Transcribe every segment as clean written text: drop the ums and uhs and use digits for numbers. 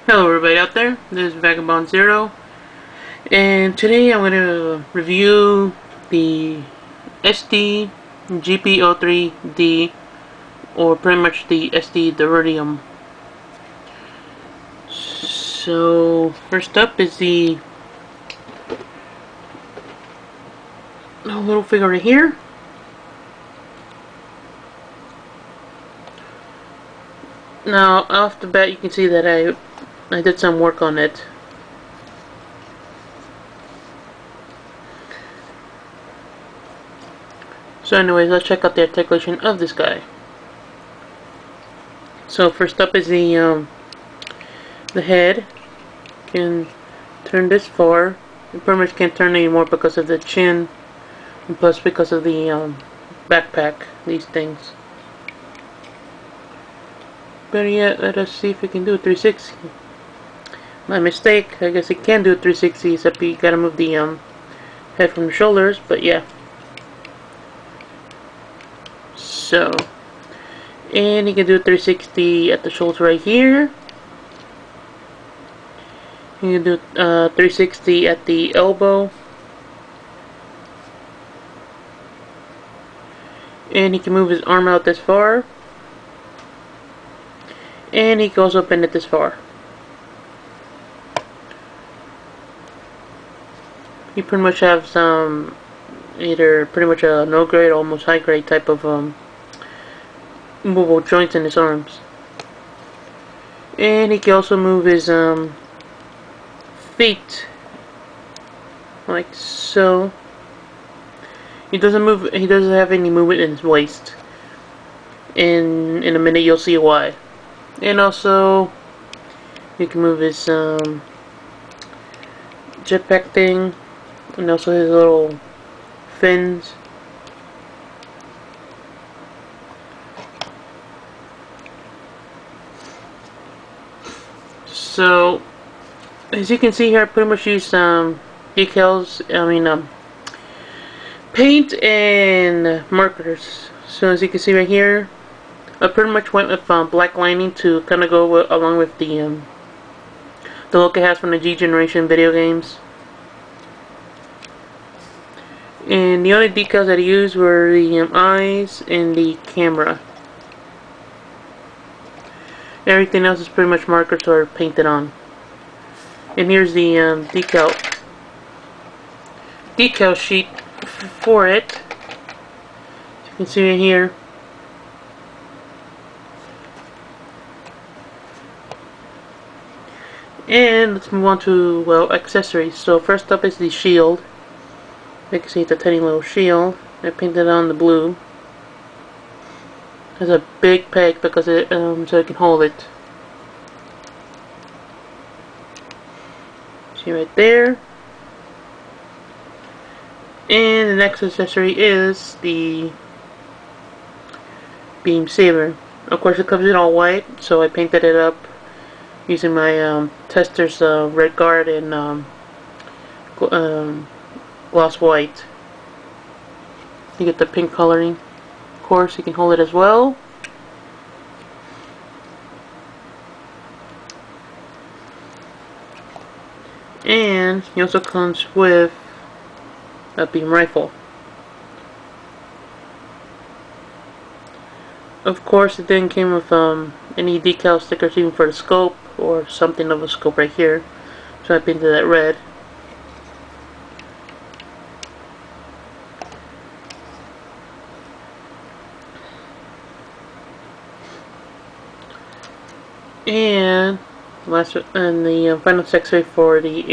Hello everybody out there, this is VagabondZero, and today I'm going to review the SD GP03D, or pretty much the SD Dendrobium. So first up is the little figure right here. Now off the bat you can see that I did some work on it. So anyways, let's check out the articulation of this guy. So first up is the head. You can turn this far. You pretty much can't turn anymore because of the chin, and plus because of the backpack, these things. Better yet, let us see if we can do a 360. My mistake. I guess it can do a 360, except you gotta move the head from the shoulders. But yeah. So, and you can do a 360 at the shoulder right here. You can do 360 at the elbow. And he can move his arm out this far. And he can also bend it this far. You pretty much have some, either pretty much a no grade or almost high grade type of movable joints in his arms. And he can also move his feet like so. He doesn't have any movement in his waist. And in a minute you'll see why. And also you can move his jetpack thing, and also his little fins. So as you can see here, I pretty much used decals, paint and markers. So as you can see right here, I pretty much went with black lining to kind of go along with the look it has from the G generation video games. And the only decals that I used were the eyes and the camera. Everything else is pretty much markers or painted on. And here's the decal sheet for it. As you can see right here. And let's move on to, well, accessories. So first up is the shield. You can see it's a tiny little shield. I painted on the blue. It has a big peg because it so it can hold it. See right there. And the next accessory is the beam saber. Of course, it comes in all white, so I painted it up using my tester's red guard and gloss white. You get the pink coloring. Of course, you can hold it as well. And he also comes with a beam rifle. Of course, it didn't come with any decal stickers even for the scope or something of a scope right here, so I painted that red. And the final accessory for the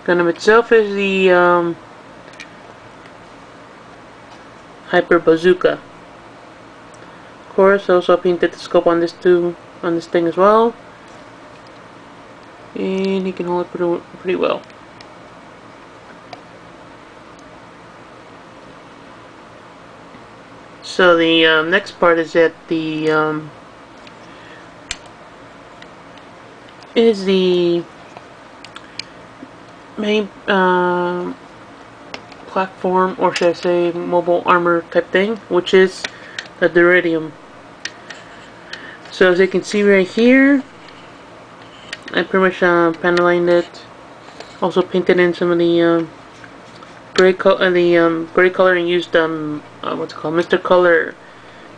Gundam itself is the Hyper Bazooka. Of course, I also painted the scope on this thing as well, and you can hold it pretty well. So the next part is that the main platform, or should I say mobile armor type thing, which is the Dendrobium. So as you can see right here, I pretty much panel lined it. Also painted in some of the gray color and used what's it called, Mr. Color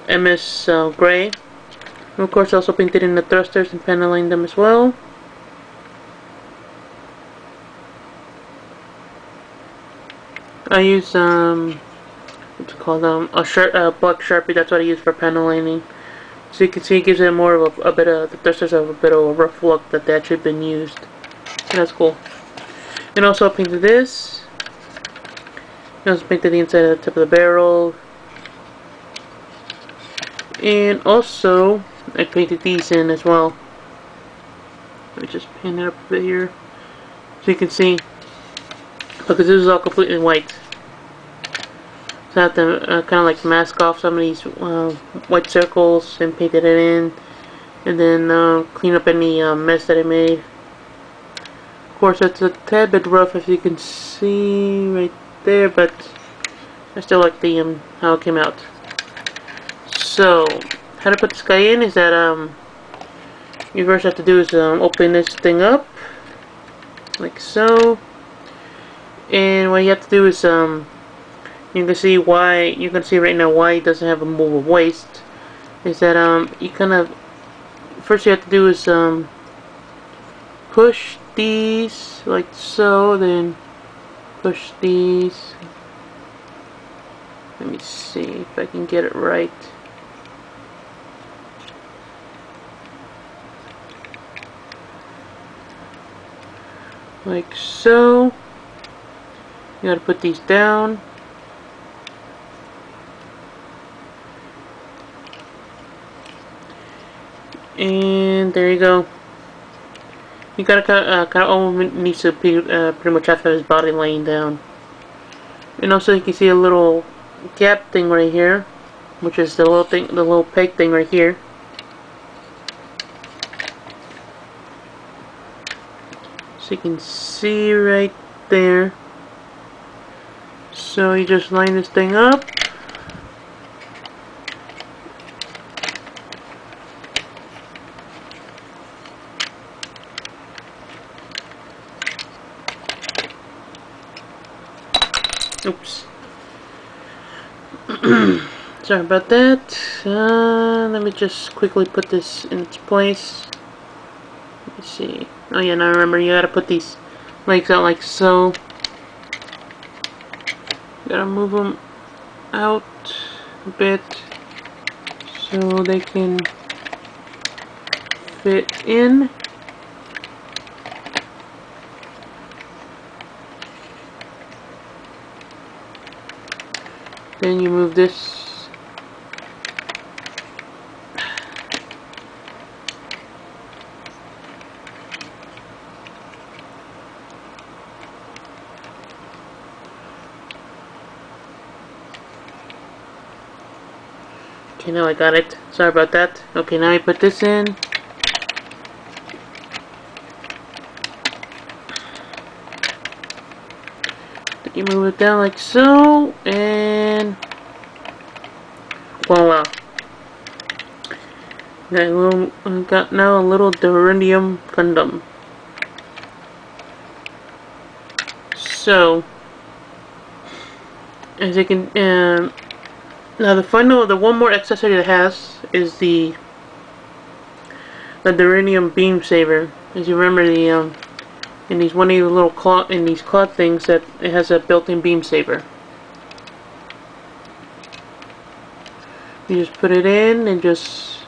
MS gray. And of course, also painted in the thrusters and panel lined them as well. I use what's it called, a black Sharpie. That's what I use for panel lining. So you can see it gives it more of a bit of, the thrusters have a bit of a rough look that they actually been used. So that's cool. And also I painted this. I also painted the inside of the tip of the barrel. And also I painted these in as well. Let me just paint it up a bit here. So you can see, because this is all completely white. So I have to kind of like mask off some of these white circles and painted it in, and then clean up any mess that I made. Of course, it's a tad bit rough, if you can see right there, but I still like the how it came out. So, how to put this guy in is that you first have to do is open this thing up like so, and what you have to do is you can see why, you can see right now why it doesn't have a movable waist. Is that you kind of, first you have to do is push these like so, then push these. Let me see if I can get it right. Like so. You gotta put these down. And there you go. You gotta kind of almost needs to be pretty much have his body laying down. And also you can see a little gap thing right here, which is the little thing, the little peg thing right here. So you can see right there. So you just line this thing up. Oops. Sorry about that. Let me just quickly put this in its place. Let me see. Oh yeah, now remember, you gotta put these legs out like so. You gotta move them out a bit so they can fit in. Then you move this okay, now I got it. Sorry about that. Okay, now I put this in. You move it down like so, and voila. Got now a little Dendrobium Gundam. So, as you can, now the one more accessory it has is the Dendrobium Beam Saber. As you remember, the in these one of these little claw things, that it has a built-in beam saber. You just put it in and just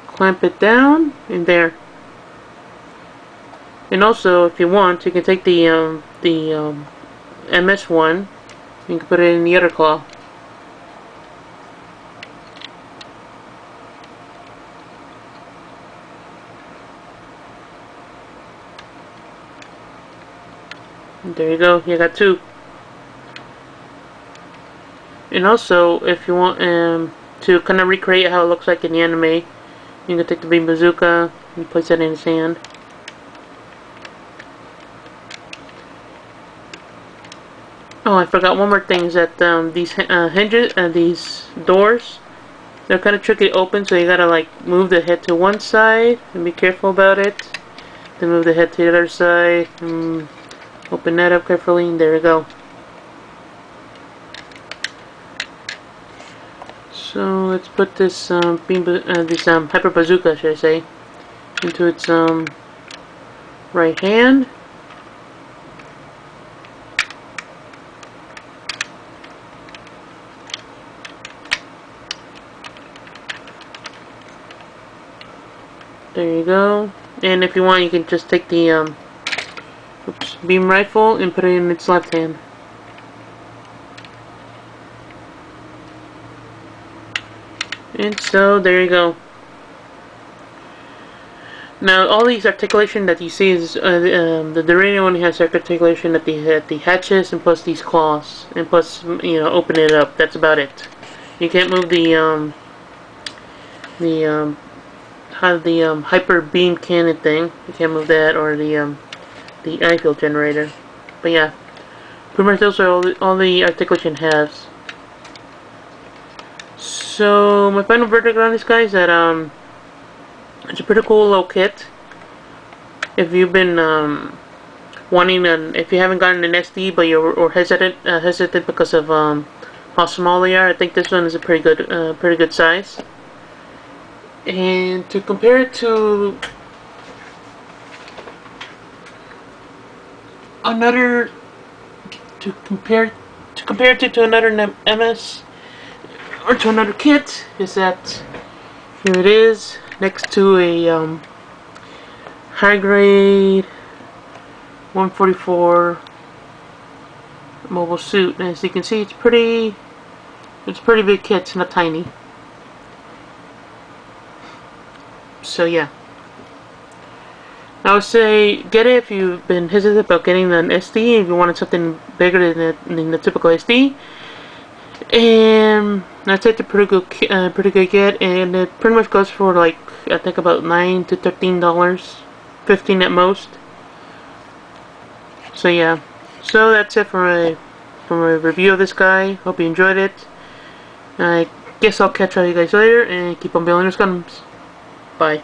clamp it down in there. And also, if you want, you can take the MS one, you can put it in the other claw. There you go, you got two. And also, if you want to kind of recreate how it looks like in the anime, you can take the beam bazooka and place it in his hand. Oh, I forgot one more thing, is that these hinges, these doors, They're kind of tricky to open, so you gotta like move the head to one side and be careful about it. Then move the head to the other side and open that up carefully, and there we go. So let's put this hyper bazooka, should I say, into its right hand. There you go. And if you want, you can just take the beam rifle and put it in its left hand. And so there you go. Now all these articulation that you see is the Dendrobium one has articulation at the hatches, and plus these claws, and plus open it up. That's about it. You can't move the hyper beam cannon thing. You can't move that, or the eye field generator. But yeah, pretty much those are all the articulation has. So my final verdict on this guy is that it's a pretty cool little kit. If you've been if you haven't gotten an SD but you're hesitant because of how small they are, I think this one is a pretty good size. And to compare it to another, to compare it to another MS or to another kit, is that here it is next to a high grade 144 mobile suit, and as you can see, it's pretty big kit. It's not tiny. So yeah, I would say get it if you've been hesitant about getting an SD, if you wanted something bigger than the typical SD. And I'd say it's a pretty good kit, and it pretty much goes for like I think about $9 to $13, $15 at most. So yeah, so that's it for my review of this guy. Hope you enjoyed it. I guess I'll catch all you guys later, and keep on building those guns. Bye.